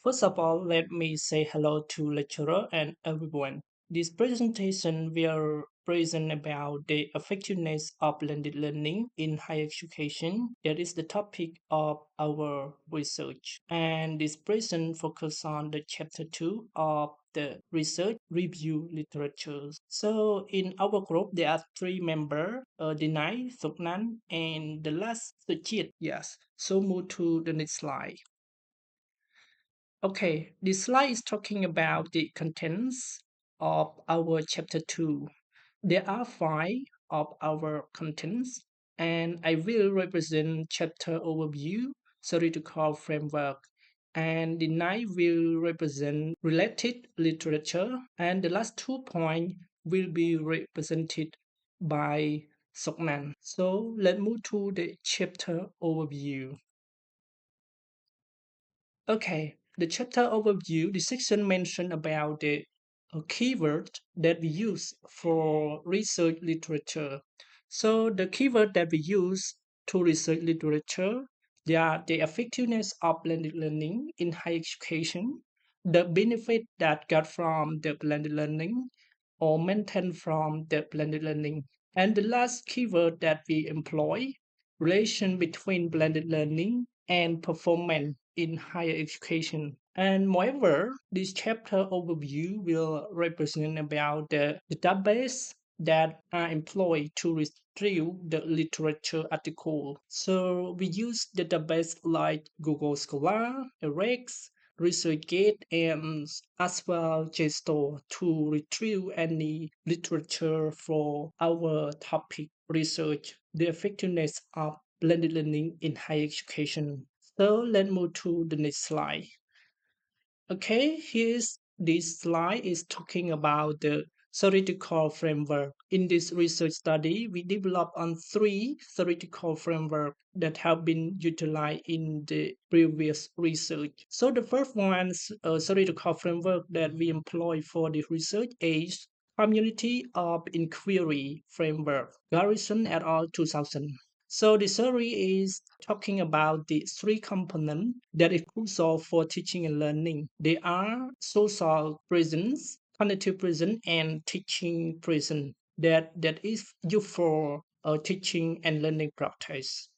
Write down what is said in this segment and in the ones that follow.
First of all, let me say hello to lecturer and everyone. This presentation will present about the effectiveness of blended learning in higher education. That is the topic of our research. And this present focus on the chapter 2 of the research review literature. So in our group, there are three members, Denai, Suknan, and the last Suchit. Yes. So move to the next slide. Okay, this slide is talking about the contents of our chapter 2. There are five of our contents, and I will represent chapter overview, theoretical framework, and the ninth will represent related literature, and the last 2 points will be represented by Soknan. So let's move to the chapter overview. Okay, the chapter overview, the section mentioned about the keyword that we use for research literature. So the keyword that we use to research literature, they are the effectiveness of blended learning in higher education, the benefit that got from the blended learning or maintained from the blended learning. And the last keyword that we employ, relation between blended learning and performance in higher education. And moreover, this chapter overview will represent about the database that are employed to retrieve the literature article. So we use database like Google Scholar, Rex, ResearchGate, and as well JSTOR to retrieve any literature for our topic research, the effectiveness of blended learning in higher education. So let's move to the next slide. Okay, here's this slide is talking about the theoretical framework. In this research study, we developed on three theoretical framework that have been utilized in the previous research. So the first one, theoretical framework that we employ for the research is Community of Inquiry Framework, Garrison et al. 2000. So the theory is talking about the three components that is crucial for teaching and learning. They are social presence, cognitive presence, and teaching presence. That is used for teaching and learning practice.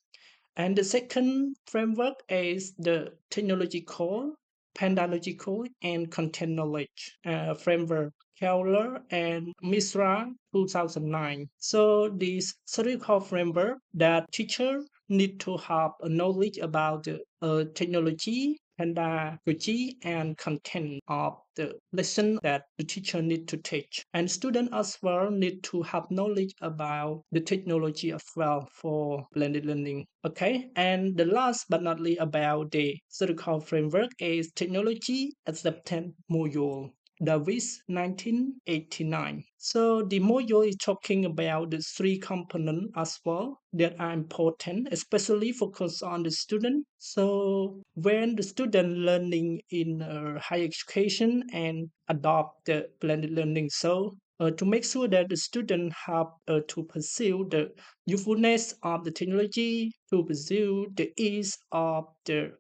And the second framework is the technological, pedagogical, and content knowledge framework, Keller and Misra 2009. So this theoretical framework that teacher need to have a knowledge about the technology, pedagogy, and content of the lesson that the teacher need to teach. And students as well need to have knowledge about the technology as well for blended learning. Okay, and the last but not least about the theoretical framework is technology acceptance module. Davis 1989. So the module is talking about the three components as well that are important, especially focus on the student. So when the student learning in higher education and adopt the blended learning, so to make sure that the student have to pursue the usefulness of the technology, to pursue the ease of the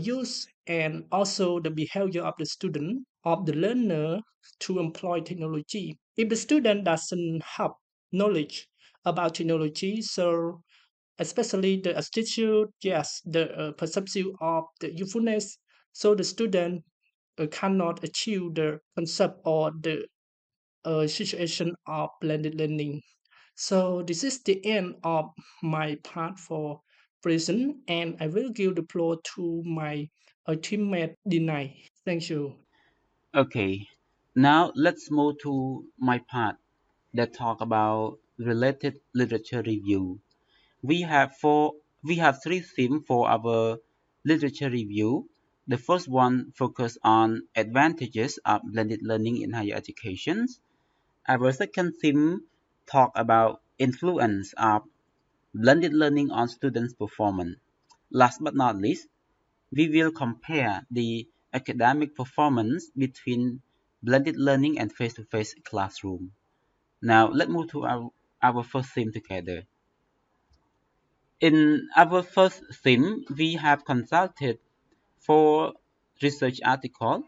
use, and also the behavior of the student, of the learner to employ technology. If the student doesn't have knowledge about technology, so especially the attitude, yes, the perception of the usefulness, so the student cannot achieve the concept or the situation of blended learning. So this is the end of my part for present, and I will give the floor to my teammate Dinai. Thank you. Okay, now let's move to my part that talk about related literature review. We have three themes for our literature review. The first one focus on advantages of blended learning in higher education. Our second theme talk about influence of blended learning on students' performance. Last but not least, we will compare the academic performance between blended learning and face-to-face classroom. Now, let's move to our first theme together. In our first theme, we have consulted for research article.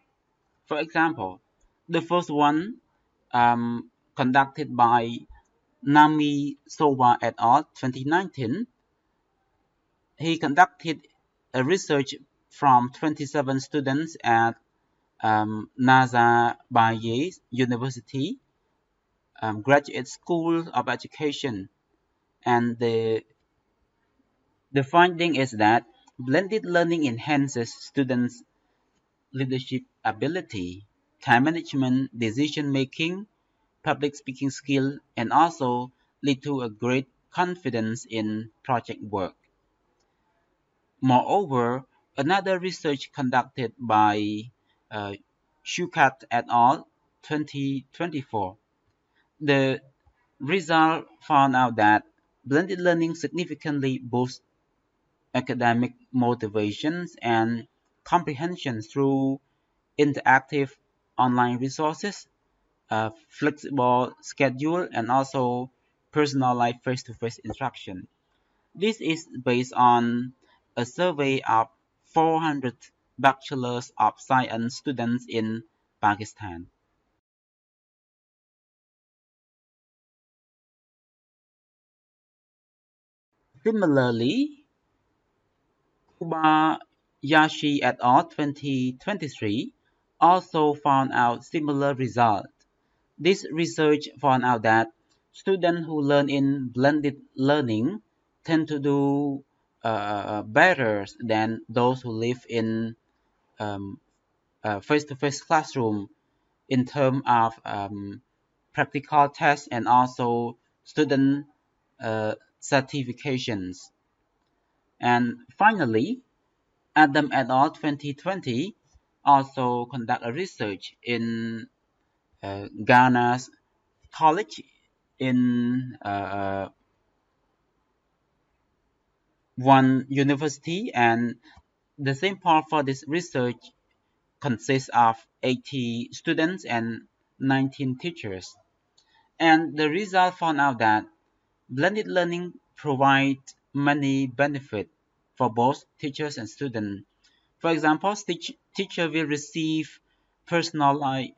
For example, the first one conducted by Nami Sowa et al. 2019. He conducted a research from 27 students at Nazarbayev University Graduate School of Education, and the finding is that blended learning enhances students' leadership ability, time management, decision making, public speaking skill, and also lead to a great confidence in project work. Moreover, another research conducted by uh, Shukat et al. 2024, the result found out that blended learning significantly boosts academic motivations and comprehension through interactive online resources, flexible schedule, and also personalized face-to-face interaction. This is based on a survey of 400 bachelors of science students in Pakistan. Similarly, Kobayashi et al. 2023 also found out similar result. This research found out that students who learn in blended learning tend to do better than those who live in um, face-to-face classroom in terms of practical tests and also student certifications. And finally, Adam et al. 2020 also conduct a research in Ghana's college in one university, and the sample for this research consists of 80 students and 19 teachers. And the result found out that blended learning provides many benefits for both teachers and students. For example, teacher will receive personalized,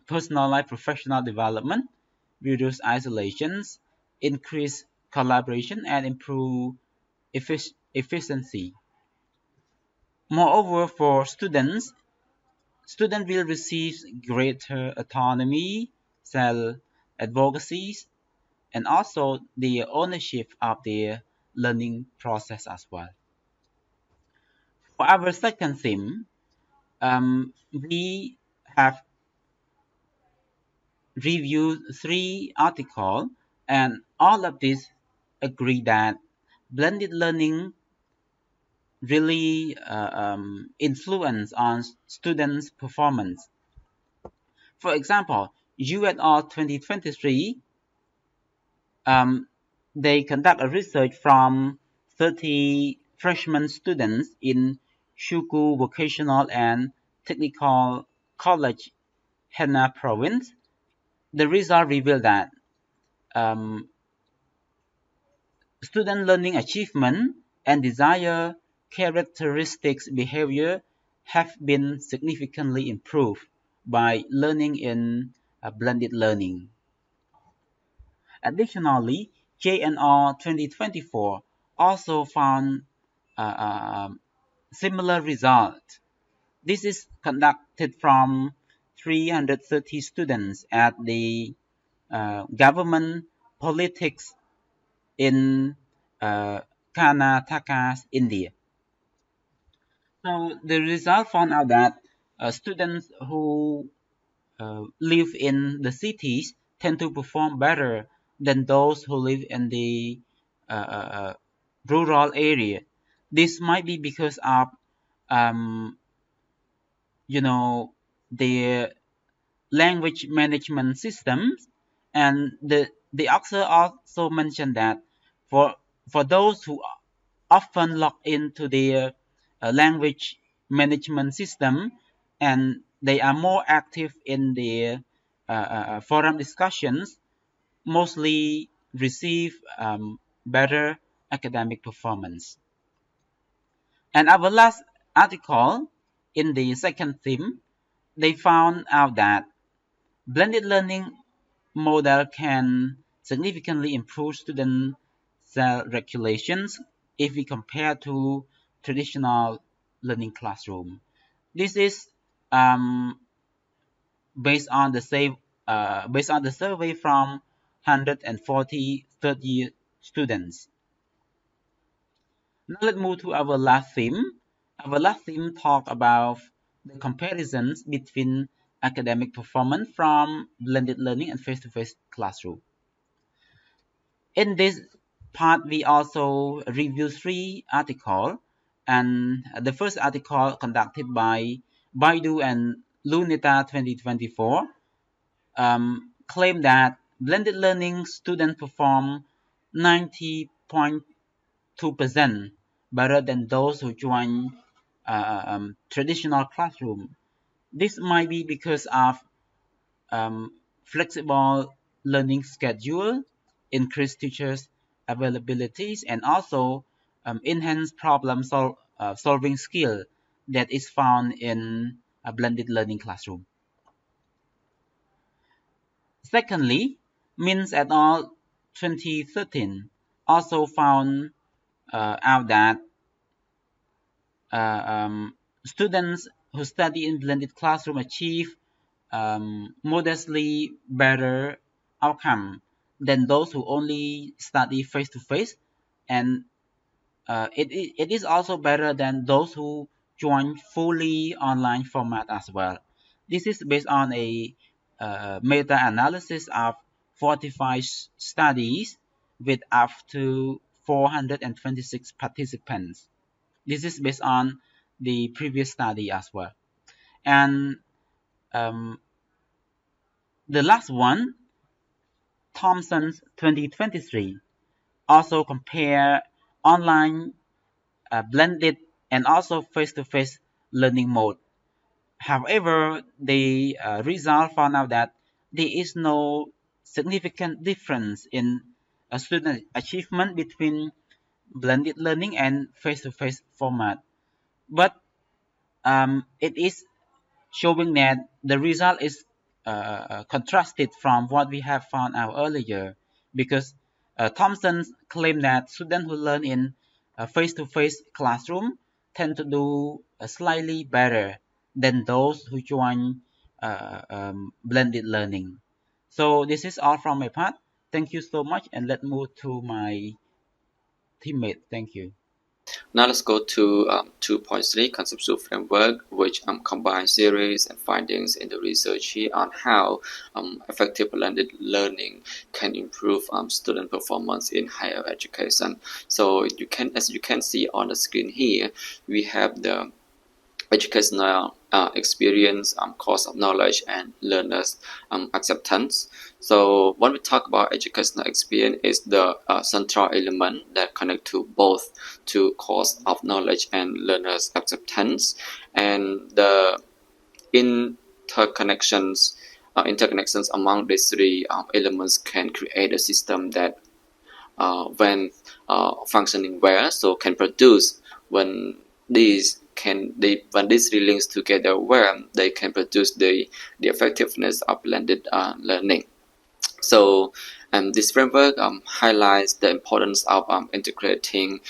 personalized professional development, reduce isolations, increase collaboration, and improve efficiency. Moreover, for students, students will receive greater autonomy, self-advocacy, and also the ownership of their learning process as well. For our second theme, we have reviewed three articles, and all of these agree that blended learning really influence on students' performance. For example, you et al. 2023, um, they conduct a research from 30 freshman students in Shuku Vocational and Technical College, Henna Province. The result revealed that um, student learning achievement and desired characteristics behavior have been significantly improved by learning in blended learning. Additionally, JNR 2024 also found similar results. This is conducted from 330 students at the government politics in Karnataka, India. So the result found out that students who live in the cities tend to perform better than those who live in the rural area. This might be because of um, you know the language management systems, and the author also mentioned that for for those who often log into their language management system, and they are more active in their forum discussions, mostly receive better academic performance. And our last article In the second theme, they found out that blended learning model can significantly improve student self-regulations if we compare to traditional learning classroom. This is um, based on the based on the survey from 140 third-year students. Now let's move to our last theme. Our last theme talk about the comparisons between academic performance from blended learning and face-to-face classroom. In this part, we also review three articles, and the first article conducted by Baidu and Luneta 2024 claim that blended learning students perform 90.2% better than those who join traditional classroom. This might be because of flexible learning schedule, increased teachers' availabilities, and also enhanced solving skill that is found in a blended learning classroom. Secondly, Mintz et al. 2013 also found out that uh, um, students who study in blended classroom achieve modestly better outcome than those who only study face to face, and it is also better than those who join fully online format as well. This is based on a meta-analysis of 45 studies with up to 426 participants. This is based on the previous study as well. And um, the last one, Thomson's 2023, also compare online, blended, and also face-to-face learning mode. However, the result found out that there is no significant difference in student achievement between blended learning and face-to-face format. But it is showing that the result is contrasted from what we have found out earlier, because Thompson claimed that students who learn in a face-to-face classroom tend to do slightly better than those who join blended learning. So this is all from my part. Thank you so much, and let's move to my teammate. Thank you. Now let's go to 2.3 conceptual framework, which combines theories and findings in the research here on how effective blended learning can improve student performance in higher education. So as you can see on the screen here, we have the educational experience, course of knowledge, and learners' acceptance. So when we talk about educational experience, is the central element that connect to both to course of knowledge and learners' acceptance, and the interconnections among these three elements can create a system that when functioning well, so can produce when when these three links together well, they can produce the effectiveness of blended learning. So this framework highlights the importance of integrating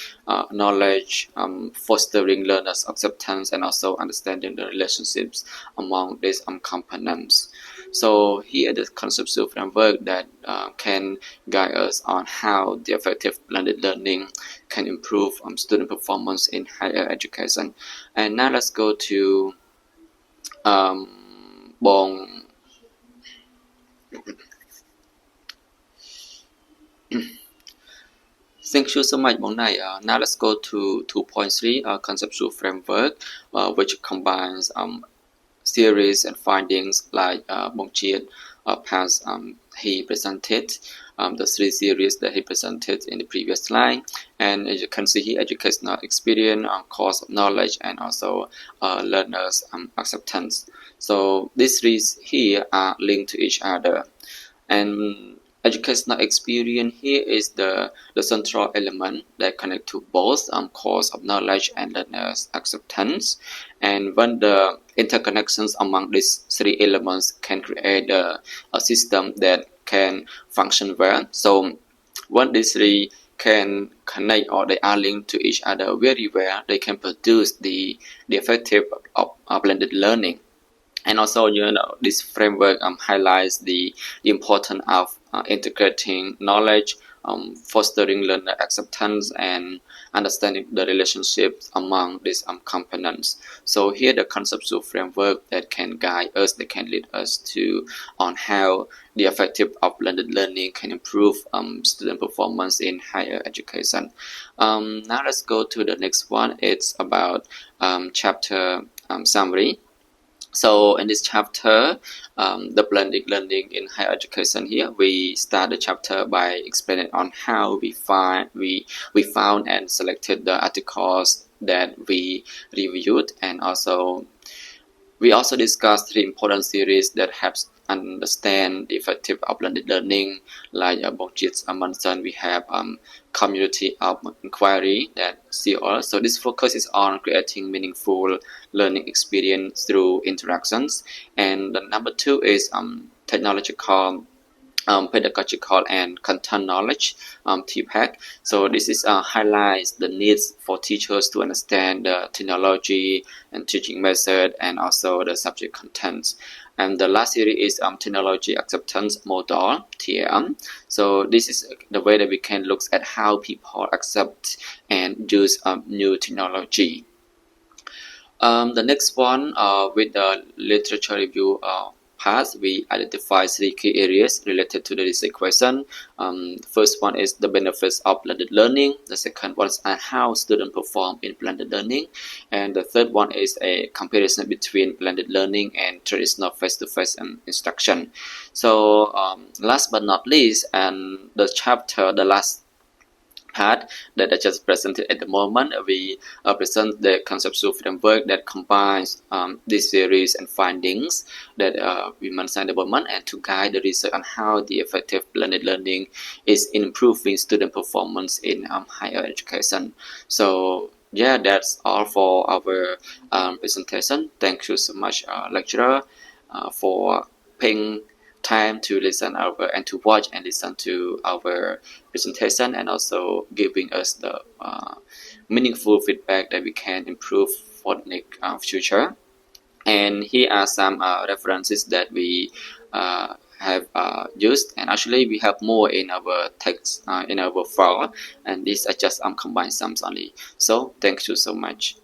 knowledge, fostering learners' acceptance, and also understanding the relationships among these components. So here the conceptual framework that can guide us on how the effective blended learning can improve student performance in higher education. And now let's go to Bong. Thank you so much, Bongnai. Now let's go to 2.3 conceptual framework, which combines theories and findings like Bong Chiat has he presented the three theories that he presented in the previous slide. And as you can see here, educational experience, course of knowledge, and also learners' acceptance. So these three here are linked to each other. And educational experience here is the central element that connect to both course of knowledge and learners acceptance. And when the interconnections among these three elements can create a system that can function well. So when these three can connect or they are linked to each other very well, they can produce the effective of blended learning. And also, this framework highlights the importance of integrating knowledge, fostering learner acceptance, and understanding the relationships among these components. So here the conceptual framework that can guide us, that can lead us to on how the effective of blended learning can improve student performance in higher education. Now let's go to the next one. It's about chapter summary. So in this chapter, the blended learning in higher education here, we start the chapter by explaining on how we found and selected the articles that we reviewed, and also we also discussed three important series that helps understand the effective of blended learning. Like Bojit mentioned, we have community of inquiry that CR. So this focuses on creating meaningful learning experience through interactions. And the number two is technological, pedagogical and content knowledge, TPAC. So this is highlights the needs for teachers to understand the technology and teaching method and also the subject contents. And the last series is technology acceptance model, TAM. So this is the way that we can look at how people accept and use new technology. The next one, with the literature review part, we identify three key areas related to this equation. The first one is the benefits of blended learning. The second one is how students perform in blended learning. And the third one is a comparison between blended learning and traditional face-to-face instruction. So last but not least, and the last part that I just presented at the moment, we present the conceptual framework that combines this series and findings that we mentioned at the moment, and to guide the research on how the effective blended learning is improving student performance in higher education. So yeah, that's all for our presentation. Thank you so much, lecturer, for paying time to listen our and to watch and listen to our presentation, and also giving us the meaningful feedback that we can improve for the next future. And here are some references that we have used, and actually we have more in our text in our file, and these are just combined sums only. So thank you so much.